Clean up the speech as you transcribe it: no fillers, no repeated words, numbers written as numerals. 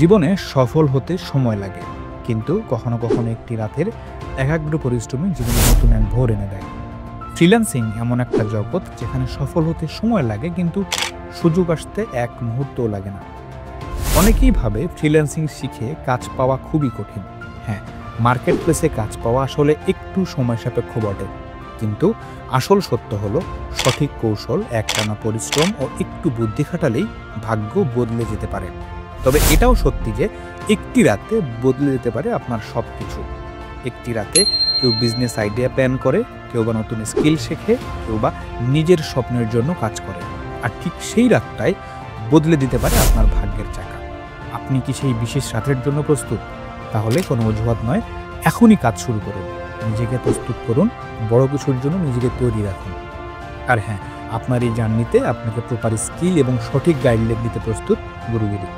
জীবনে সফল হতে সময় লাগে, কিন্তু কখনো কখনো একটি রাতের একাগ্র পরিশ্রমী জীবনে নতুন এক ভোর এনে দেয়। ফ্রিল্যান্সিং এমন একটা জগৎ যেখানে সফল হতে সময় লাগে, কিন্তু সুযোগ আসতে এক মুহূর্তও লাগে না। অনেকেই ভাবে ফ্রিল্যান্সিং শিখে কাজ পাওয়া খুবই কঠিন। হ্যাঁ, মার্কেট প্লেসে কাজ পাওয়া আসলে একটু সময় সাপেক্ষ বটে, কিন্তু আসল সত্য হলো সঠিক কৌশল, একটানা পরিশ্রম ও একটু বুদ্ধি খাটালেই ভাগ্য বদলে যেতে পারে। তবে এটাও সত্যি যে একটি রাতে বদলে যেতে পারে আপনার সব কিছু। একটি রাতে কেউ বিজনেস আইডিয়া প্ল্যান করে, কেউ বা নতুন স্কিল শেখে, কেউ বা নিজের স্বপ্নের জন্য কাজ করে। আর ঠিক সেই রাতটাই বদলে দিতে পারে আপনার ভাগ্যের চাকা। আপনি কি সেই বিশেষ রাতের জন্য প্রস্তুত? তাহলে কোনো অজুহাত নয়, এখনই কাজ শুরু করুন। নিজেকে প্রস্তুত করুন, বড় কিছুর জন্য নিজেকে তৈরি রাখুন। আর হ্যাঁ, আপনার এই জার্নিতে আপনাকে প্রপার স্কিল এবং সঠিক গাইডলাইন দিতে প্রস্তুত গুরুগিরি।